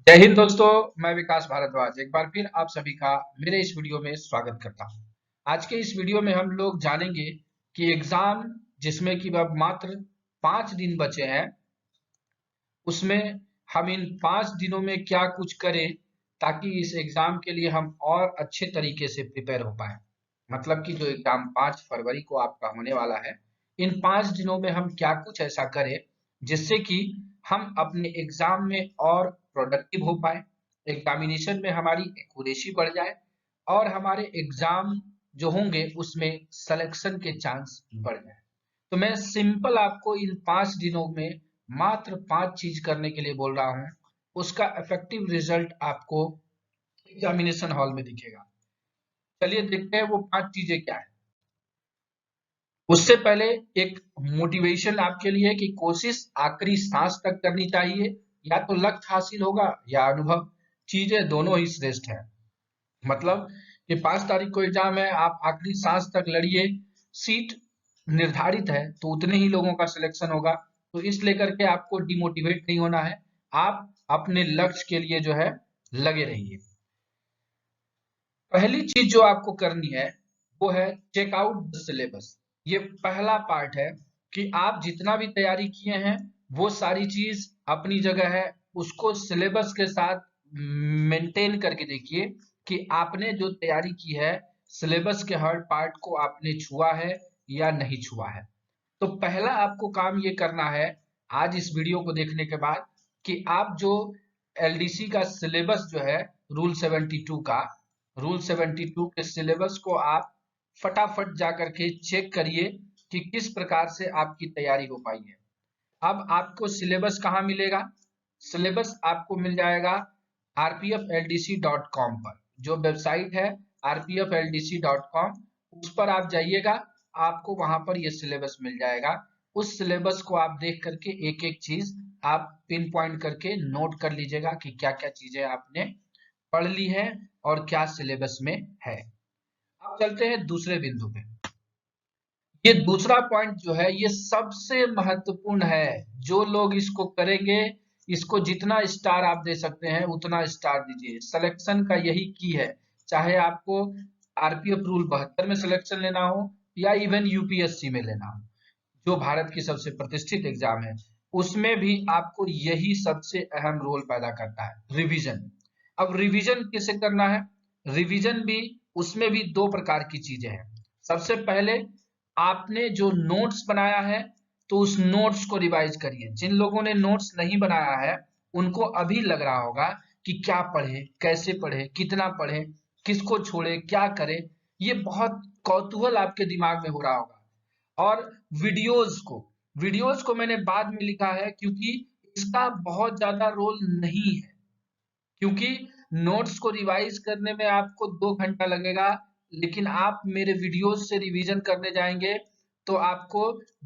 जय हिंद दोस्तों। मैं विकास भारद्वाज एक बार फिर आप सभी का मेरे इस वीडियो में स्वागत करता हूं। आज के इस वीडियो में हम लोग जानेंगे कि एग्जाम जिसमें कि अब मात्र 5 दिन बचे हैं, उसमें हम इन 5 दिनों में क्या कुछ करें ताकि इस एग्जाम के लिए हम और अच्छे तरीके से प्रिपेयर हो पाए। मतलब कि जो एग्जाम 5 फरवरी को आपका होने वाला है, इन 5 दिनों में हम क्या कुछ ऐसा करें जिससे कि हम अपने एग्जाम में और प्रोडक्टिव हो पाए, एग्जामिनेशन में हमारी एक्यूरेसी बढ़ जाए और हमारे एग्जाम जो होंगे उसमें सिलेक्शन के चांस बढ़ जाए। तो मैं सिंपल आपको इन 5 दिनों में मात्र 5 चीज करने के लिए बोल रहा हूं। उसका इफेक्टिव रिजल्ट आपको एग्जामिनेशन हॉल में दिखेगा। चलिए देखते हैं वो 5 चीजें क्या है। उससे पहले एक मोटिवेशन आपके लिए कि कोशिश आखिरी सांस तक करनी चाहिए। या तो लक्ष्य हासिल होगा या अनुभव, चीजें दोनों ही श्रेष्ठ है। मतलब कि 5 तारीख को एग्जाम है, आप आखिरी सांस तक लड़िए। सीट निर्धारित है तो उतने ही लोगों का सिलेक्शन होगा, तो इस लेकर के आपको डिमोटिवेट नहीं होना है। आप अपने लक्ष्य के लिए जो है लगे रहिए। पहली चीज जो आपको करनी है वो है चेक आउट द सिलेबस। ये पहला पार्ट है कि आप जितना भी तैयारी किए हैं वो सारी चीज अपनी जगह है, उसको सिलेबस के साथ मेंटेन करके देखिए कि आपने जो तैयारी की है सिलेबस के हर पार्ट को आपने छुआ है या नहीं छुआ है। तो पहला आपको काम ये करना है आज इस वीडियो को देखने के बाद कि आप जो एलडीसी का सिलेबस जो है, रूल 72 का, रूल 72 के सिलेबस को आप फटाफट जा करके चेक करिए कि किस प्रकार से आपकी तैयारी हो पाई है। अब आपको सिलेबस कहाँ मिलेगा? सिलेबस आपको मिल जाएगा rpfldc.com पर। जो वेबसाइट है rpfldc.com, उस पर आप जाइएगा, आपको वहां पर ये सिलेबस मिल जाएगा। उस सिलेबस को आप देख करके एक एक चीज आप पिन पॉइंट करके नोट कर लीजिएगा कि क्या क्या चीजें आपने पढ़ ली है और क्या सिलेबस में है। अब चलते हैं दूसरे बिंदु पे। ये दूसरा पॉइंट जो है ये सबसे महत्वपूर्ण है। जो लोग इसको करेंगे, इसको जितना स्टार आप दे सकते हैं उतना स्टार दीजिए। सिलेक्शन का यही की है। चाहे आपको आरपीएफ रूल 72 में सिलेक्शन लेना हो या इवन यूपीएससी में लेना हो, जो भारत की सबसे प्रतिष्ठित एग्जाम है, उसमें भी आपको यही सबसे अहम रोल पैदा करता है, रिवीजन। अब रिवीजन किसे करना है? रिवीजन भी, उसमें भी दो प्रकार की चीजें हैं। सबसे पहले आपने जो नोट्स बनाया है तो उस नोट्स को रिवाइज करिए। जिन लोगों ने नोट्स नहीं बनाया है उनको अभी लग रहा होगा कि क्या पढ़े, कैसे पढ़े, कितना पढ़े, किसको छोड़े, क्या करे। ये बहुत कौतूहल आपके दिमाग में हो रहा होगा। और वीडियोस को मैंने बाद में लिखा है क्योंकि इसका बहुत ज्यादा रोल नहीं है। क्योंकि नोट्स को रिवाइज करने में आपको 2 घंटा लगेगा, लेकिन आप मेरे वीडियोस से रिवीजन करने जाएंगे तो आपको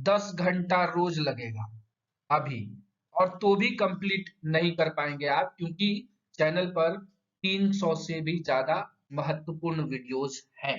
10 घंटा रोज लगेगा अभी। और तो भी कंप्लीट नहीं कर पाएंगे आप, क्योंकि चैनल पर 300 से भी ज्यादा महत्वपूर्ण वीडियोस हैं।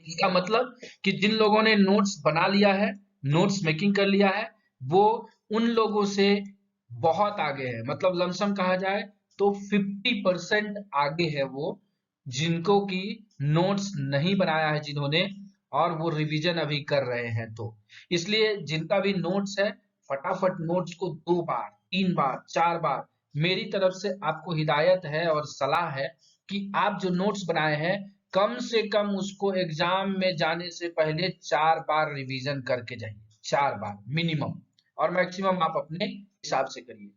इसका मतलब कि जिन लोगों ने नोट्स बना लिया है, नोट्स मेकिंग कर लिया है, वो उन लोगों से बहुत आगे है। मतलब लमसम कहा जाए तो 50% आगे है वो, जिनको की नोट्स नहीं बनाया है जिन्होंने, और वो रिवीजन अभी कर रहे हैं। तो इसलिए जिनका भी नोट्स है, फटाफट नोट्स को 2 बार, 3 बार, 4 बार, मेरी तरफ से आपको हिदायत है और सलाह है कि आप जो नोट्स बनाए हैं कम से कम उसको एग्जाम में जाने से पहले 4 बार रिवीजन करके जाइए। 4 बार मिनिमम, और मैक्सिमम आप अपने हिसाब से करिए।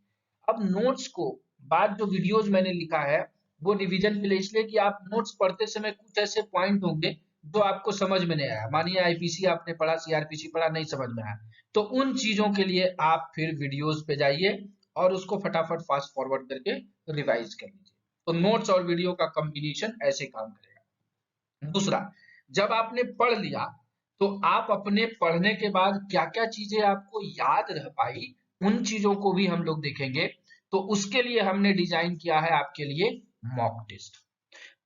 अब नोट्स को, बाद जो वीडियोस मैंने लिखा है वो रिवीजन के लिए इसलिए कि आप नोट्स पढ़ते समय कुछ ऐसे पॉइंट होंगे जो आपको समझ में नहीं आया। मानिए आईपीसी आपने पढ़ा, सीआरपीसी पढ़ा, नहीं समझ में आया, तो उन चीजों के लिए आप फिर वीडियोस पे जाइए और उसको फटाफट फास्ट फॉरवर्ड करके रिवाइज कर लीजिए। तो नोट्स और वीडियो का कॉम्बिनेशन ऐसे काम करेगा। दूसरा, जब आपने पढ़ लिया तो आप अपने पढ़ने के बाद क्या क्या चीजें आपको याद रह पाई, उन चीजों को भी हम लोग देखेंगे। तो उसके लिए हमने डिजाइन किया है आपके लिए मॉक टेस्ट।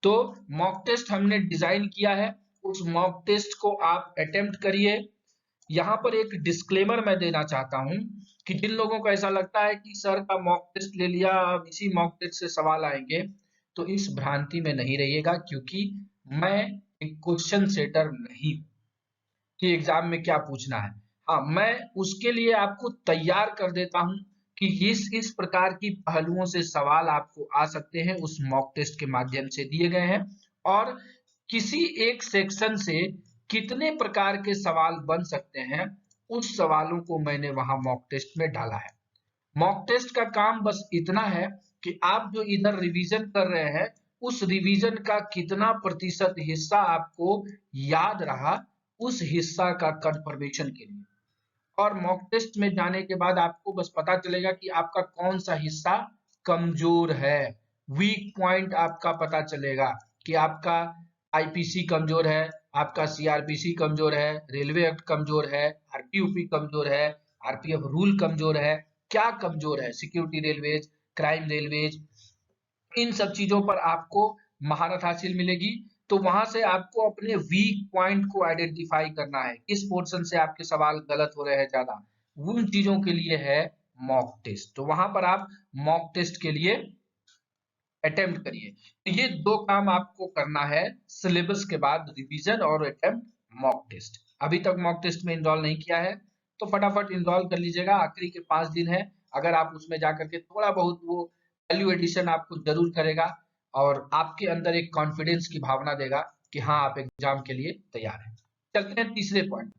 तो मॉक टेस्ट हमने डिजाइन किया है, उस मॉक टेस्ट को आप अटेम्प्ट करिए। यहाँ पर एक डिस्क्लेमर मैं देना चाहता हूँ कि जिन लोगों को ऐसा लगता है कि सर का मॉक टेस्ट ले लिया, अब इसी मॉक टेस्ट से सवाल आएंगे, तो इस भ्रांति में नहीं रहिएगा, क्योंकि मैं एक क्वेश्चन सेटर नहीं हूँ कि एग्जाम में क्या पूछना है। हाँ, मैं उसके लिए आपको तैयार कर देता हूँ कि इस प्रकार की पहलुओं से सवाल आपको आ सकते हैं, उस मॉक टेस्ट के माध्यम से दिए गए हैं, और किसी एक सेक्शन से कितने प्रकार के सवाल बन सकते हैं, उस सवालों को मैंने वहां मॉक टेस्ट में डाला है। मॉक टेस्ट का काम बस इतना है कि आप जो इधर रिवीजन कर रहे हैं, उस रिवीजन का कितना प्रतिशत हिस्सा आपको याद रहा, उस हिस्सा का कंफर्मेशन के लिए। और मॉक टेस्ट में जाने के बाद आपको बस पता चलेगा कि आपका कौन सा हिस्सा कमजोर है, वीक पॉइंट आपका पता चलेगा कि आपका आईपीसी कमजोर है, आपका सीआरपीसी कमजोर है, रेलवे एक्ट कमजोर है, आरपीयूपी कमजोर है, आरपीएफ रूल कमजोर है, क्या कमजोर है, सिक्योरिटी रेलवेज, क्राइम रेलवेज, इन सब चीजों पर आपको महारत हासिल मिलेगी। तो वहां से आपको अपने वीक पॉइंट को आइडेंटिफाई करना है, किस पोर्शन से आपके सवाल गलत हो रहे हैं ज्यादा, उन चीजों के लिए है मॉक टेस्ट। तो वहां पर आप मॉक टेस्ट के लिए अटेम्प्ट करिए। तो ये दो काम आपको करना है सिलेबस के बाद, रिवीजन और अटेम्प्ट मॉक टेस्ट। अभी तक मॉक टेस्ट में इनरोल नहीं किया है तो फटाफट इनरोल कर लीजिएगा, आखिरी के 5 दिन है। अगर आप उसमें जाकर के थोड़ा बहुत वो वैल्यू एडिशन आपको जरूर करेगा और आपके अंदर एक कॉन्फिडेंस की भावना देगा कि हाँ आप एग्जाम के लिए तैयार हैं। चलते हैं तीसरे पॉइंट।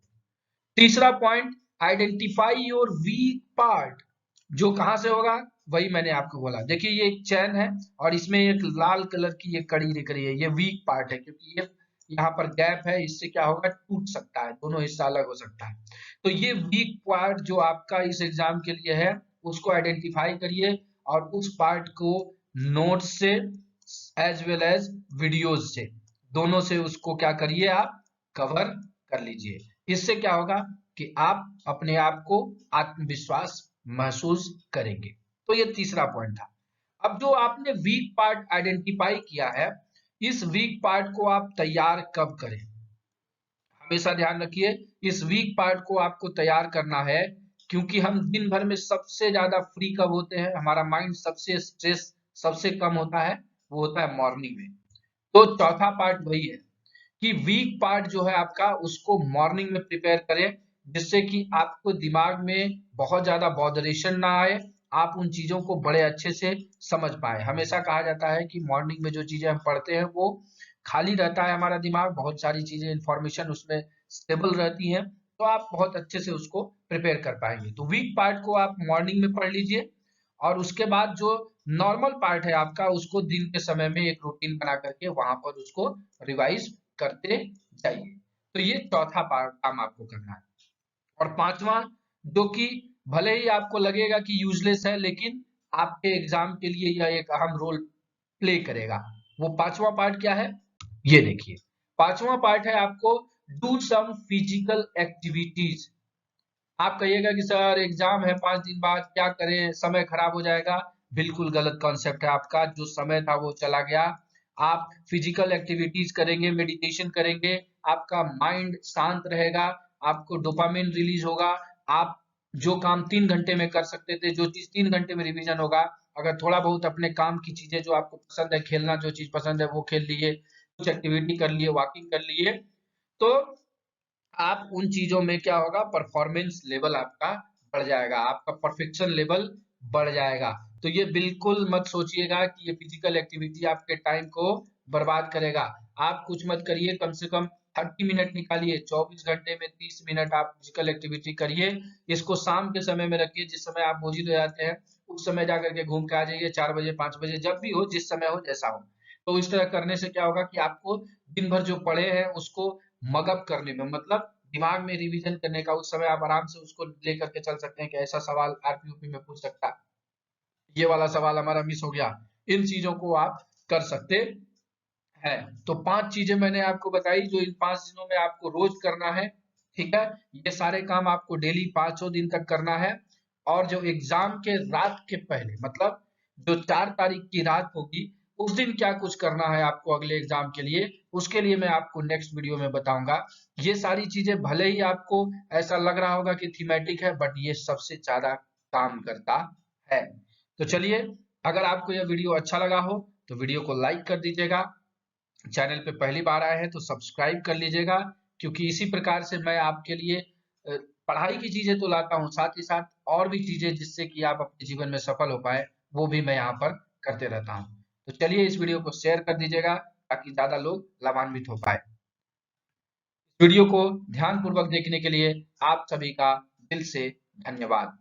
तीसरा point, identify your weak part. जो कहां से होगा, वही मैंने आपको बोला। देखिए ये एक चैन है और इसमें एक लाल कलर की ये कड़ी दिख रही है, ये वीक पार्ट है, क्योंकि ये यहाँ पर गैप है, इससे क्या होगा, टूट सकता है, दोनों हिस्सा अलग हो सकता है। तो ये वीक पार्ट जो आपका इस एग्जाम के लिए है, उसको आइडेंटिफाई करिए और उस पार्ट को नोट्स से एज वेल एज वीडियोज से, दोनों से उसको क्या करिए, आप कवर कर लीजिए। इससे क्या होगा कि आप अपने आप को आत्मविश्वास महसूस करेंगे। तो ये तीसरा पॉइंट था। अब जो आपने वीक पार्ट आइडेंटिफाई किया है, इस वीक पार्ट को आप तैयार कब करें, हमेशा ध्यान रखिए, इस वीक पार्ट को आपको तैयार करना है क्योंकि हम दिन भर में सबसे ज्यादा फ्री कब होते हैं, हमारा माइंड सबसे स्ट्रेस सबसे कम होता है, वो होता है मॉर्निंग में। तो चौथा पार्ट वही है कि वीक पार्ट जो है आपका, उसको मॉर्निंग में प्रिपेयर करें, जिससे कि आपको दिमाग में बहुत ज्यादा बॉदरेशन ना आए, आप उन चीजों को बड़े अच्छे से समझ पाए। हमेशा कहा जाता है कि मॉर्निंग में जो चीजें हम पढ़ते हैं वो खाली रहता है हमारा दिमाग, बहुत सारी चीजें इंफॉर्मेशन उसमें स्टेबल रहती हैं, तो आप बहुत अच्छे से उसको प्रिपेयर कर पाएंगे। तो वीक पार्ट को आप मॉर्निंग में पढ़ लीजिए और उसके बाद जो नॉर्मल पार्ट है आपका, उसको दिन के समय में एक रूटीन बना करके वहां पर उसको रिवाइज करते जाइए। तो ये चौथा पार्ट काम आपको करना है। और पांचवा, जो कि भले ही आपको लगेगा कि यूजलेस है, लेकिन आपके एग्जाम के लिए यह एक अहम रोल प्ले करेगा। वो पांचवा पार्ट क्या है, ये देखिए। पांचवा पार्ट है आपको डू सम फिजिकल एक्टिविटीज। आप कहिएगा कि सर एग्जाम है 5 दिन बाद, क्या करें, समय खराब हो जाएगा। बिल्कुल गलत कॉन्सेप्ट है आपका, जो समय था वो चला गया। आप फिजिकल एक्टिविटीज करेंगे, मेडिटेशन करेंगे, आपका माइंड शांत रहेगा, आपको डोपामिन रिलीज होगा। आप जो काम 3 घंटे में कर सकते थे, जो चीज 3 घंटे में रिवीजन होगा, अगर थोड़ा बहुत अपने काम की चीजें जो आपको पसंद है, खेलना जो चीज पसंद है वो खेल लिए, कुछ एक्टिविटी कर लिए, वॉकिंग कर लिए, तो आप उन चीजों में क्या होगा, परफॉर्मेंस लेवल आपका बढ़ जाएगा, आपका परफेक्शन लेवल बढ़ जाएगा। तो ये बिल्कुल मत सोचिएगा कि ये फिजिकल एक्टिविटी आपके टाइम को बर्बाद करेगा। आप कुछ मत करिए, कम से कम 30 मिनट निकालिए, 24 घंटे में 30 मिनट आप फिजिकल एक्टिविटी करिए। इसको शाम के समय में रखिए, जिस समय आप बोझिल हो जाते हैं, उस समय जाकर के घूम के आ जाइए, 4 बजे 5 बजे, जब भी हो, जिस समय हो, जैसा हो। तो इस तरह करने से क्या होगा कि आपको दिन भर जो पढ़े हैं उसको मगअप करने में, मतलब दिमाग में रिवीजन करने का, उस समय आप आराम से उसको लेकर के चल सकते हैं कि ऐसा सवाल आरपीयूपी में पूछ सकता है, ये वाला सवाल हमारा मिस हो गया। इन चीजों को आप कर सकते हैं। तो 5 चीजें मैंने आपको बताई जो इन 5 दिनों में आपको रोज करना है। ठीक है, ये सारे काम आपको डेली 5 दिन तक करना है। और जो एग्जाम के रात के पहले, मतलब जो 4 तारीख की रात होगी, उस दिन क्या कुछ करना है आपको अगले एग्जाम के लिए, उसके लिए मैं आपको नेक्स्ट वीडियो में बताऊंगा। ये सारी चीजें भले ही आपको ऐसा लग रहा होगा कि थीमेटिक है, बट ये सबसे ज्यादा काम करता है। तो चलिए, अगर आपको यह वीडियो अच्छा लगा हो तो वीडियो को लाइक कर दीजिएगा। चैनल पे पहली बार आए हैं तो सब्सक्राइब कर लीजिएगा, क्योंकि इसी प्रकार से मैं आपके लिए पढ़ाई की चीजें तो लाता हूँ, साथ ही साथ और भी चीजें जिससे कि आप अपने जीवन में सफल हो पाए, वो भी मैं यहाँ पर करते रहता हूँ। तो चलिए, इस वीडियो को शेयर कर दीजिएगा ताकि ज्यादा लोग लाभान्वित हो पाए। वीडियो को ध्यानपूर्वक देखने के लिए आप सभी का दिल से धन्यवाद।